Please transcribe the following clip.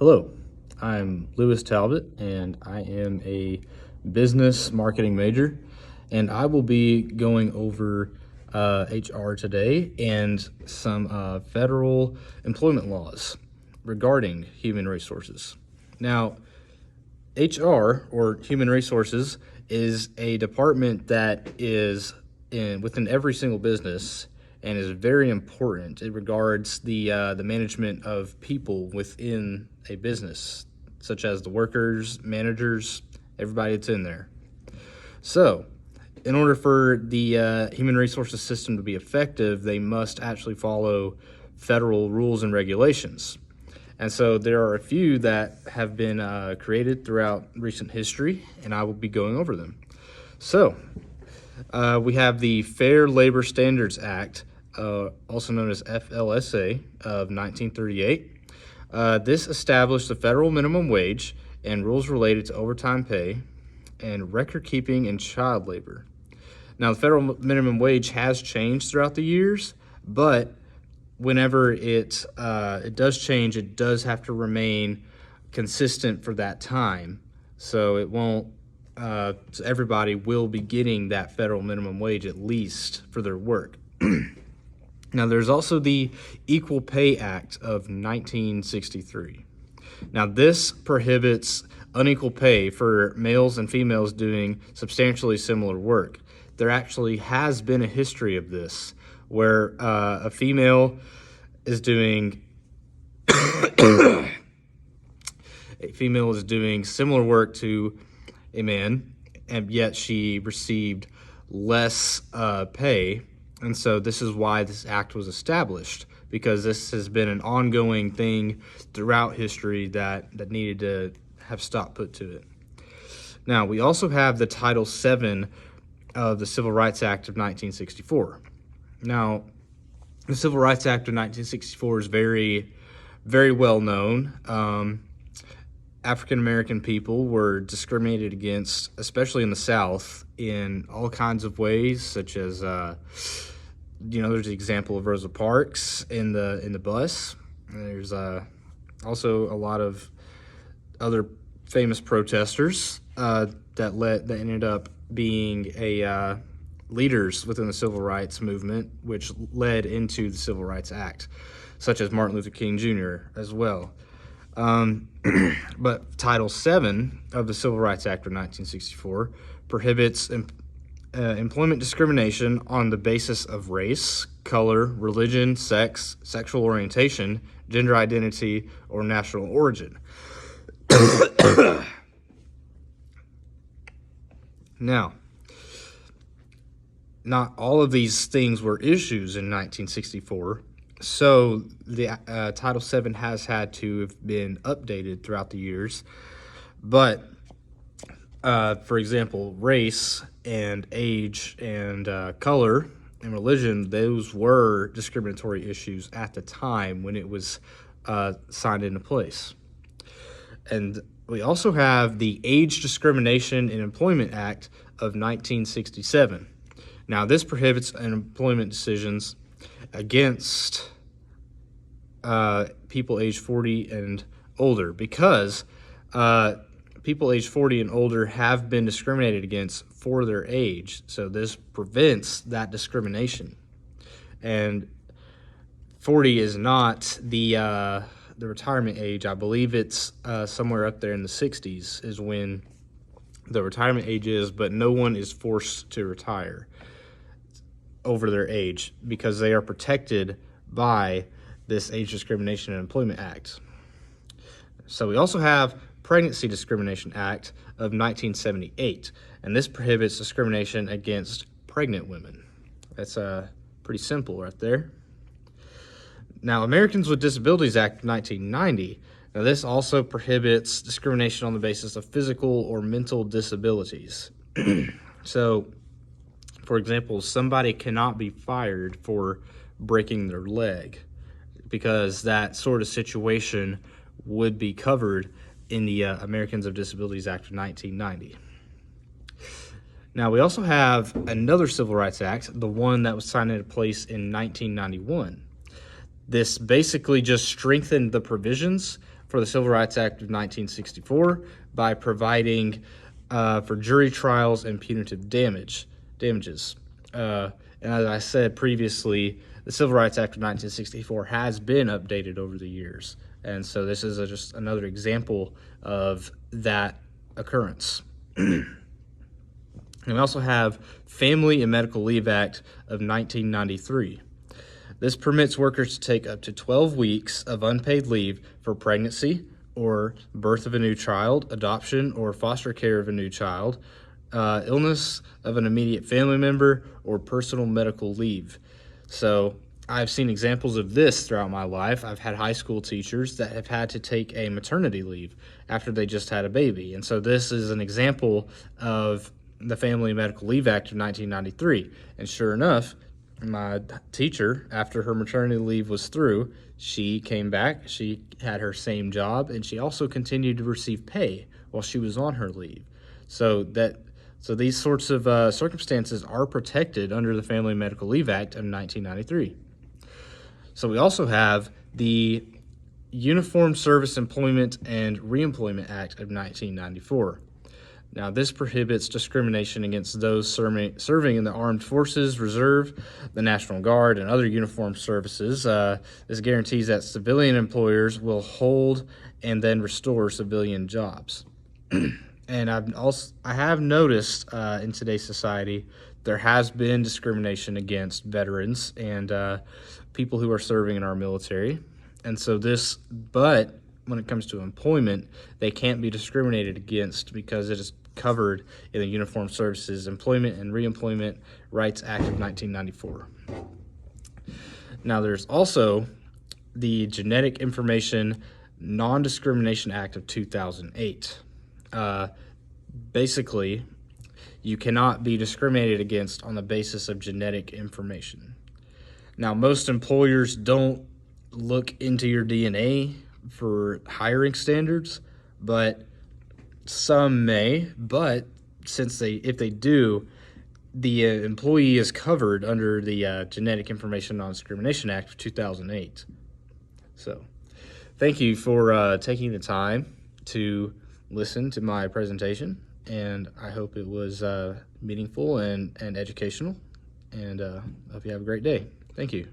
Hello, I'm Lewis Talbot, and I am a business marketing major, and I will be going over HR today and some federal employment laws regarding human resources. Now, HR, or human resources, is a department that is within every single business and is very important. It regards the management of people within a business, such as the workers, managers, everybody that's in there. So, in order for the human resources system to be effective, they must actually follow federal rules and regulations. And so there are a few that have been created throughout recent history, and I will be going over them. So, we have the Fair Labor Standards Act, also known as FLSA, of 1938. This established the federal minimum wage and rules related to overtime pay and record keeping and child labor. Now, the federal minimum wage has changed throughout the years, but whenever it does change, it does have to remain consistent for that time. So it won't. So everybody will be getting that federal minimum wage at least for their work. Now, there's also the Equal Pay Act of 1963. Now, this prohibits unequal pay for males and females doing substantially similar work. There actually has been a history of this, where a female is doing similar work to a man, and yet she received less pay. And so this is why this act was established, because this has been an ongoing thing throughout history that needed to have stop put to it. Now, we also have the Title VII of the Civil Rights Act of 1964. Now, the Civil Rights Act of 1964 is very, very well known. African-American people were discriminated against, especially in the South, in all kinds of ways, such as, there's an example of Rosa Parks in the bus. There's also a lot of other famous protesters that ended up being leaders within the civil rights movement, which led into the Civil Rights Act, such as Martin Luther King Jr. as well. But Title VII of the Civil Rights Act of 1964 prohibits employment discrimination on the basis of race, color, religion, sex, sexual orientation, gender identity, or national origin. Now, not all of these things were issues in 1964, so the Title VII has had to have been updated throughout the years. But, for example, race and age and color and religion, those were discriminatory issues at the time when it was signed into place. And we also have the Age Discrimination in Employment Act of 1967. Now, this prohibits employment decisions against people age 40 and older, because people age 40 and older have been discriminated against for their age. So this prevents that discrimination. And 40 is not the retirement age. I believe it's somewhere up there in the 60s is when the retirement age is, but no one is forced to retire over their age because they are protected by this Age Discrimination and Employment Act. So we also have Pregnancy Discrimination Act of 1978, and this prohibits discrimination against pregnant women. That's pretty simple right there. Now, Americans with Disabilities Act of 1990, now this also prohibits discrimination on the basis of physical or mental disabilities. So, for example, somebody cannot be fired for breaking their leg, because that sort of situation would be covered in the Americans with Disabilities Act of 1990. Now, we also have another Civil Rights Act, the one that was signed into place in 1991. This basically just strengthened the provisions for the Civil Rights Act of 1964 by providing for jury trials and punitive damages. And as I said previously, the Civil Rights Act of 1964 has been updated over the years. And so this is just another example of that occurrence. And we also have Family and Medical Leave Act of 1993. This permits workers to take up to 12 weeks of unpaid leave for pregnancy or birth of a new child, adoption or foster care of a new child, illness of an immediate family member, or personal medical leave. So I've seen examples of this throughout my life. I've had high school teachers that have had to take a maternity leave after they just had a baby. And so this is an example of the Family and Medical Leave Act of 1993. And sure enough, my teacher, after her maternity leave was through, she came back, she had her same job, and she also continued to receive pay while she was on her leave. So these sorts of circumstances are protected under the Family and Medical Leave Act of 1993. So we also have the Uniform Service Employment and Reemployment Act of 1994. Now, this prohibits discrimination against those serving in the Armed Forces, Reserve, the National Guard, and other uniformed services. This guarantees that civilian employers will hold and then restore civilian jobs. And I have noticed in today's society there has been discrimination against veterans and people who are serving in our military. And so but when it comes to employment, they can't be discriminated against because it is covered in the Uniformed Services Employment and Reemployment Rights Act of 1994. Now, there's also the Genetic Information Non-Discrimination Act of 2008. Basically, you cannot be discriminated against on the basis of genetic information. Now, most employers don't look into your DNA for hiring standards, but some may. But if they do, the employee is covered under the Genetic Information Non-Discrimination Act of 2008. So, thank you for taking the time to listen to my presentation, and I hope it was meaningful and educational, and I hope you have a great day. Thank you.